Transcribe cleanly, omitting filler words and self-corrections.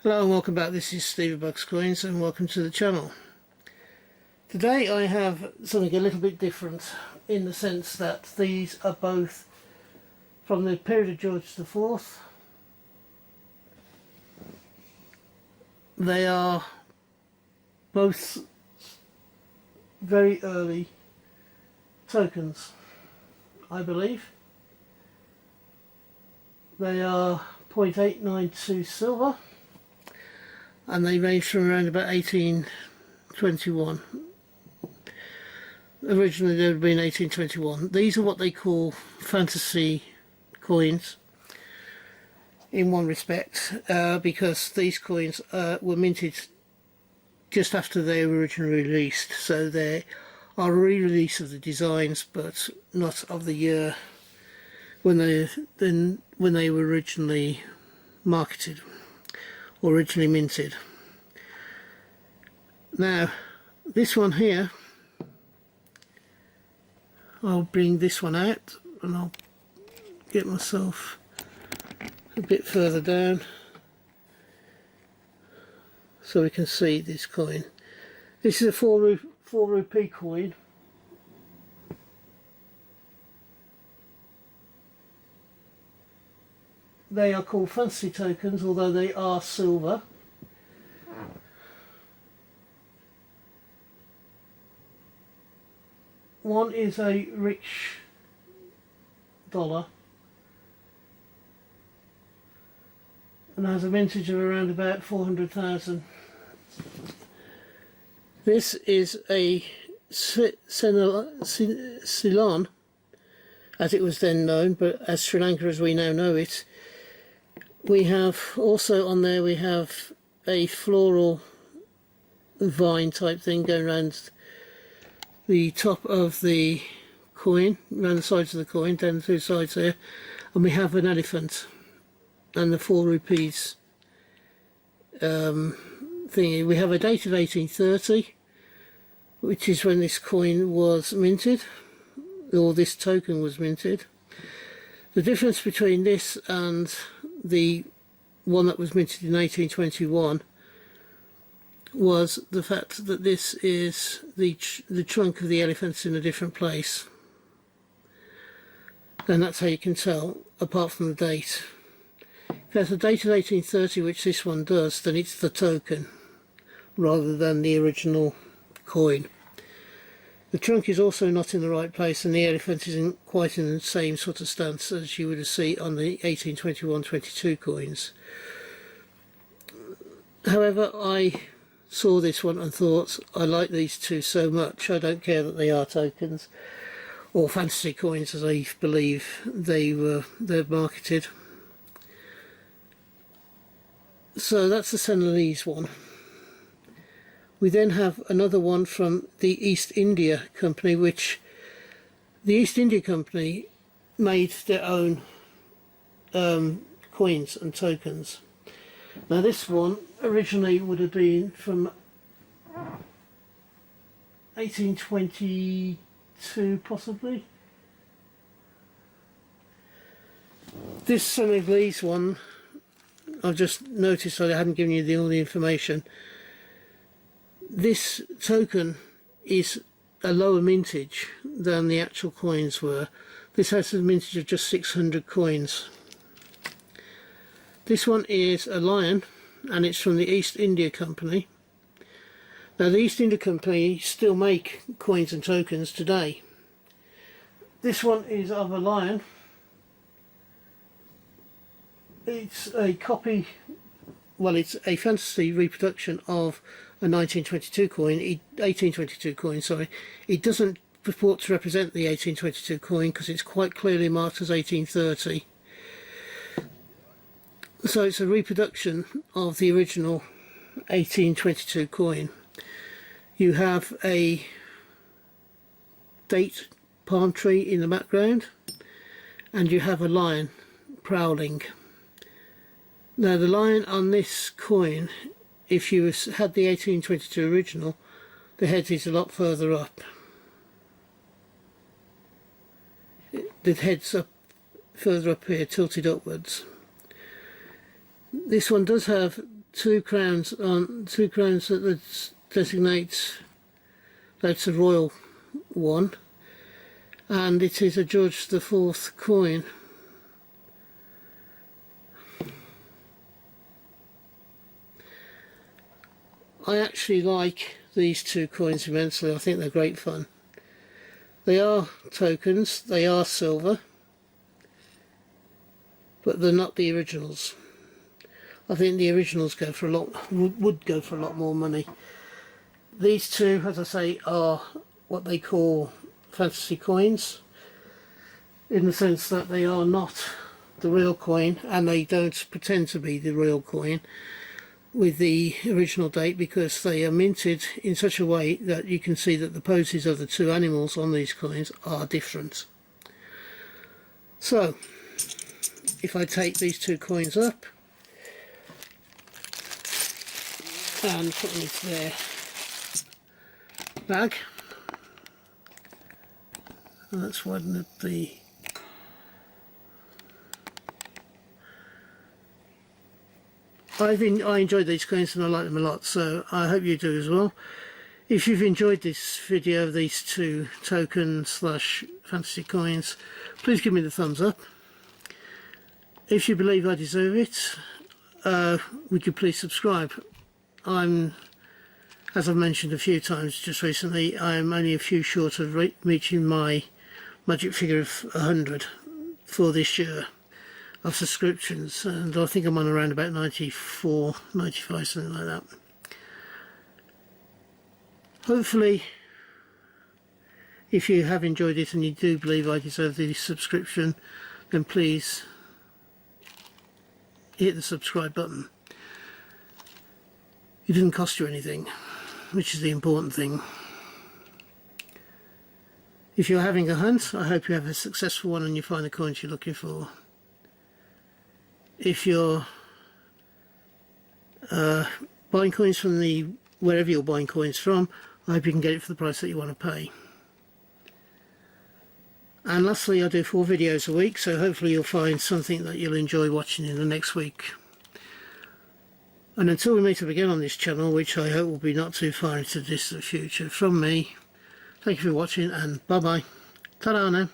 Hello and welcome back. This is Stevie Bucks Coins and welcome to the channel. Today I have something a little bit different in the sense that these are both from the period of George IV. They are both very early tokens, I believe. They are 0.892 silver and they range from around about 1821. Originally they would have been 1821. These are what they call fantasy coins in one respect, because these coins were minted just after they were originally released, so they are a re-release of the designs but not of the year when they were originally marketed, originally minted. Now this one here, I'll bring this one out and I'll get myself a bit further down so we can see this coin. This is a 4 rupee coin. They are called fantasy tokens, although they are silver. One is a rich dollar and has a mintage of around about 400,000. This is a Ceylon, as it was then known, but as Sri Lanka as we now know it. We have also on there, we have a floral vine type thing going around the top of the coin, around the sides of the coin, down the two sides there, and we have an elephant and the 4 rupees thingy. We have a date of 1830, which is when this coin was minted, or this token was minted. The difference between this and the one that was minted in 1821 was the fact that this is the trunk of the elephant's in a different place, and that's how you can tell apart from the date. If there's a date of 1830, which this one does, then it's the token rather than the original coin. The trunk is also not in the right place, and the elephant isn't quite in the same sort of stance as you would see on the 1821-22 coins. However, I saw this one and thought, I like these two so much, I don't care that they are tokens or fantasy coins as I believe they're marketed. So that's the Senegalese one. We then have another one from the East India Company, which the East India Company made their own coins and tokens. Now this one originally would have been from 1822 possibly. This Senegalese one, I've just noticed I haven't given you all the information. This token is a lower mintage than the actual coins were. This has a mintage of just 600 coins. This one is a lion and it's from the East India Company. Now the East India Company still make coins and tokens today. This one is of a lion. It's a copy, well, it's a fantasy reproduction of a 1822 coin, sorry. It doesn't purport to represent the 1822 coin because it's quite clearly marked as 1830. So it's a reproduction of the original 1822 coin. You have a date palm tree in the background and you have a lion prowling. Now the lion on this coin, if you had the 1822 original, the head is a lot further up. The head's up further up here, tilted upwards. This one does have two crowns that designates that's a royal one, and it is a George IV coin. I actually like these two coins immensely. I think they're great fun. They are tokens, they are silver, but they're not the originals. I think the originals go for a lot, would go for a lot more money. These two, as I say, are what they call fantasy coins, in the sense that they are not the real coin, and they don't pretend to be the real coin with the original date, because they are minted in such a way that you can see that the poses of the two animals on these coins are different. So if I take these two coins up and put them into their bag, let's widen up the I enjoyed these coins and I like them a lot, so I hope you do as well. If you've enjoyed this video of these two token slash fantasy coins, please give me the thumbs up. If you believe I deserve it, would you please subscribe? As I've mentioned a few times just recently, I'm only a few short of reaching my magic figure of 100 for this year of subscriptions, and I think I'm on around about 94, 95, something like that. Hopefully, if you have enjoyed it and you do believe I deserve the subscription, then please hit the subscribe button. It doesn't cost you anything, which is the important thing. If you're having a hunt, I hope you have a successful one and you find the coins you're looking for. If you're buying coins from wherever you're buying coins from, I hope you can get it for the price that you want to pay. And lastly, I do 4 videos a week, so hopefully you'll find something that you'll enjoy watching in the next week. And until we meet up again on this channel, which I hope will be not too far into the distant future, from me, thank you for watching and bye bye. Ta-da now.